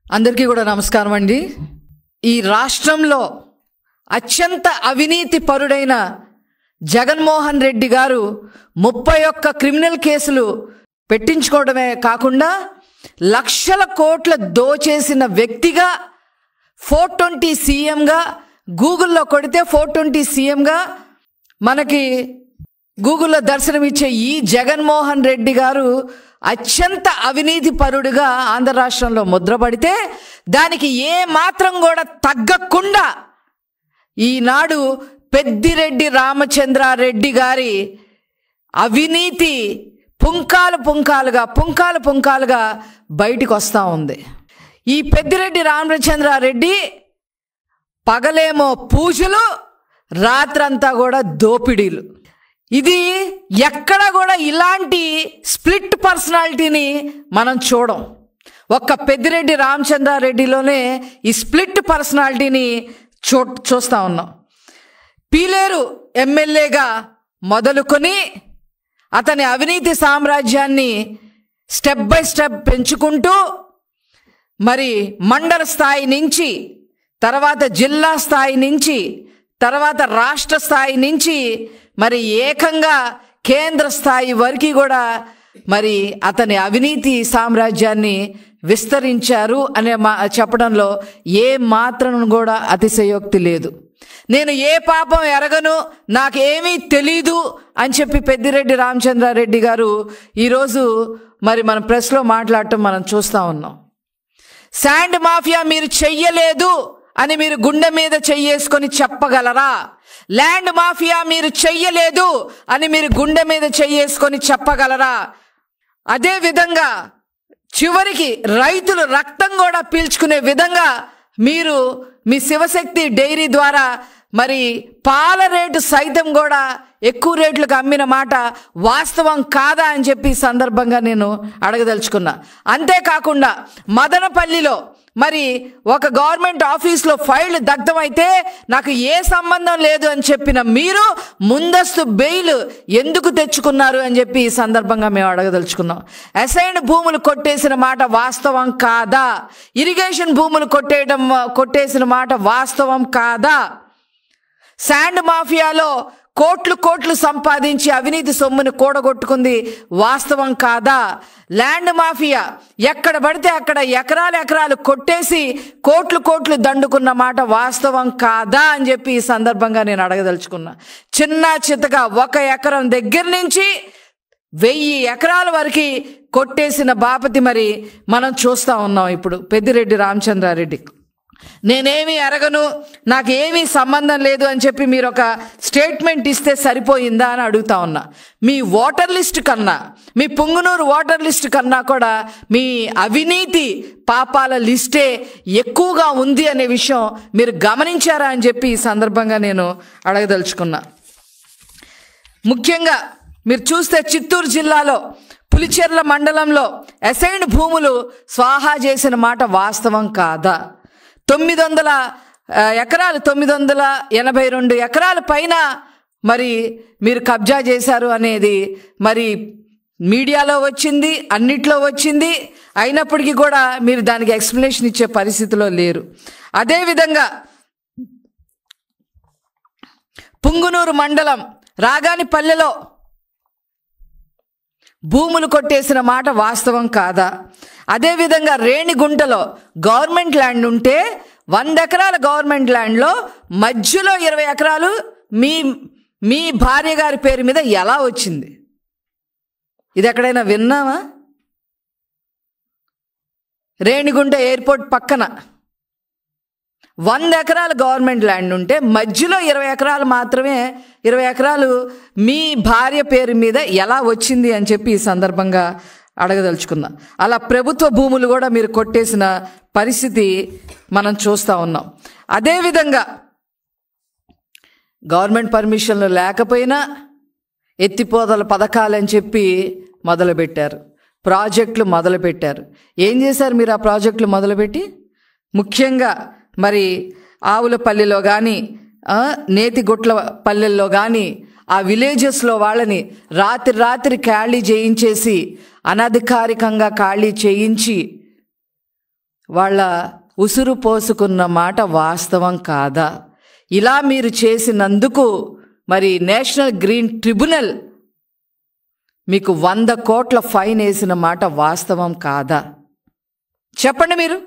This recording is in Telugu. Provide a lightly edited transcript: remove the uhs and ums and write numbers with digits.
అందరికీ కూడా నమస్కారం అండి. ఈ రాష్ట్రంలో అత్యంత అవినీతి పరుడైన జగన్మోహన్ రెడ్డి గారు 31 క్రిమినల్ కేసులు పెట్టించుకోవడమే కాకుండా లక్షల కోట్ల దోచేసిన వ్యక్తిగా 420 సీఎంగా గూగుల్లో కొడితే 420 సీఎంగా మనకి గూగుల్లో దర్శనమిచ్చే ఈ జగన్మోహన్ రెడ్డి గారు అత్యంత అవినీతి పరుడుగా ఆంధ్ర రాష్ట్రంలో ముద్రపడితే దానికి ఏ మాత్రం కూడా తగ్గకుండా ఈనాడు పెద్దిరెడ్డి రామచంద్రారెడ్డి గారి అవినీతి పుంకాలు పుంకాలుగా బయటికి వస్తూ ఉంది. ఈ పెద్దిరెడ్డి రామచంద్రారెడ్డి పగలేమో పూజలు, రాత్రంతా కూడా దోపిడీలు. ఇది ఎక్కడ కూడా ఇలాంటి స్ప్లిట్ పర్సనాలిటీని మనం చూడం. ఒక్క పెద్దిరెడ్డి రామచంద్రారెడ్డిలోనే ఈ స్ప్లిట్ పర్సనాలిటీని చూస్తూ ఉన్నాం. పీలేరు ఎమ్మెల్యేగా మొదలుకొని అతని అవినీతి సామ్రాజ్యాన్ని స్టెప్ బై స్టెప్ పెంచుకుంటూ మరి మండల స్థాయి నుంచి, తర్వాత జిల్లా స్థాయి నుంచి, తర్వాత రాష్ట్ర స్థాయి నుంచి మరి ఏకంగా కేంద్ర స్థాయి వరకు కూడా మరి అతని అవినీతి సామ్రాజ్యాన్ని విస్తరించారు అనే చెప్పడంలో ఏ మాత్రం కూడా అతిశయోక్తి లేదు. నేను ఏ పాపం ఎరగను, నాకేమీ తెలీదు అని చెప్పి పెద్దిరెడ్డి రామచంద్రారెడ్డి గారు ఈరోజు మరి మన ప్రెస్లో మాట్లాడటం మనం చూస్తూ ఉన్నాం. శాండ్ మాఫియా మీరు చెయ్యలేదు అని మీరు గుండె మీద చెయ్యేసుకొని చెప్పగలరా? ల్యాండ్ మాఫియా మీరు చెయ్యలేదు అని మీరు గుండె మీద చెయ్యేసుకొని చెప్పగలరా? అదే విధంగా చివరికి రైతులు రక్తం కూడా పీల్చుకునే విధంగా మీరు మీ శివశక్తి డైరీ ద్వారా మరి పాల రేటు సైతం కూడా ఎక్కువ రేట్లకు అమ్మిన మాట వాస్తవం కాదా అని చెప్పి ఈ సందర్భంగా నేను అడగదలుచుకున్నా. అంతేకాకుండా మదనపల్లిలో మరి ఒక గవర్నమెంట్ ఆఫీస్లో ఫైల్ దగ్ధమైతే నాకు ఏ సంబంధం లేదు అని చెప్పిన మీరు ముందస్తు బెయిల్ ఎందుకు తెచ్చుకున్నారు అని చెప్పి ఈ సందర్భంగా మేము అడగదలుచుకున్నాం. అసైన్డ్ భూములు కొట్టేసిన మాట వాస్తవం కాదా? ఇరిగేషన్ భూములు కొట్టేసిన మాట వాస్తవం కాదా? శాండ్ మాఫియాలో కోట్లు సంపాదించి అవినీతి సొమ్మును కూడగొట్టుకుంది వాస్తవం కాదా? ల్యాండ్ మాఫియా ఎక్కడ పడితే అక్కడ ఎకరాలు కొట్టేసి కోట్లు దండుకున్న మాట వాస్తవం కాదా అని చెప్పి ఈ సందర్భంగా నేను అడగదలుచుకున్నా. చిన్న చితగా 1 ఎకరం దగ్గర నుంచి 1000 ఎకరాల వరకు కొట్టేసిన బాపతి మరి మనం చూస్తూ ఉన్నాం. ఇప్పుడు పెద్దిరెడ్డి రామచంద్రారెడ్డి నేనేమీ అరగను, నాకు ఏమీ సంబంధం లేదు అని చెప్పి మీరు ఒక స్టేట్మెంట్ ఇస్తే సరిపోయిందా అని అడుగుతా ఉన్నా. మీ ఓటర్ లిస్ట్ కన్నా, మీ పుంగనూరు ఓటర్ లిస్ట్ కన్నా కూడా మీ అవినీతి పాపాల లిస్టే ఎక్కువగా ఉంది అనే విషయం మీరు గమనించారా అని చెప్పి ఈ సందర్భంగా నేను అడగదలుచుకున్నా. ముఖ్యంగా మీరు చూస్తే చిత్తూరు జిల్లాలో పులిచెర్ల మండలంలో అసైన్డ్ భూములు స్వాహా చేసిన మాట వాస్తవం కాదా? 900 ఎకరాలు 982 ఎకరాల పైన మరి మీరు కబ్జా చేశారు అనేది మరి మీడియాలో వచ్చింది, అన్నిట్లో వచ్చింది. అయినప్పటికీ కూడా మీరు దానికి ఎక్స్ప్లెనేషన్ ఇచ్చే పరిస్థితిలో లేరు. అదేవిధంగా పుంగునూరు మండలం రాగానిపల్లెలో భూములు కొట్టేసిన మాట వాస్తవం కాదా? అదేవిధంగా రేణిగుంటలో గవర్నమెంట్ ల్యాండ్ ఉంటే 100 ఎకరాల గవర్నమెంట్ ల్యాండ్లో మధ్యలో 20 ఎకరాలు మీ భార్య గారి పేరు మీద ఎలా వచ్చింది? ఇది ఎక్కడైనా విన్నామా? రేణిగుంట ఎయిర్పోర్ట్ పక్కన 100 ఎకరాల గవర్నమెంట్ ల్యాండ్ ఉంటే మధ్యలో 20 ఎకరాలు మాత్రమే, 20 ఎకరాలు మీ భార్య పేరు మీద ఎలా వచ్చింది అని చెప్పి ఈ సందర్భంగా అడగదలుచుకున్నా. అలా ప్రభుత్వ భూములు కూడా మీరు కొట్టేసిన పరిస్థితి మనం చూస్తూ ఉన్నాం. అదేవిధంగా గవర్నమెంట్ పర్మిషన్లు లేకపోయినా ఎత్తిపోతల పథకాలని చెప్పి మొదలుపెట్టారు, ప్రాజెక్టులు మొదలుపెట్టారు. ఏం చేశారు మీరు ఆ ప్రాజెక్టులు మొదలుపెట్టి? ముఖ్యంగా మరి ఆవులపల్లిలో కానీ, నేతిగుట్ల పల్లెల్లో కానీ ఆ విలేజెస్లో వాళ్ళని రాత్రి ఖాళీ చేయించేసి, అనధికారికంగా ఖాళీ చేయించి వాళ్ళ ఉసురు పోసుకున్న మాట వాస్తవం కాదా? ఇలా మీరు చేసినందుకు మరి నేషనల్ గ్రీన్ ట్రిబ్యునల్ మీకు 100 కోట్ల ఫైన్ వేసిన మాట వాస్తవం కాదా? చెప్పండి మీరు.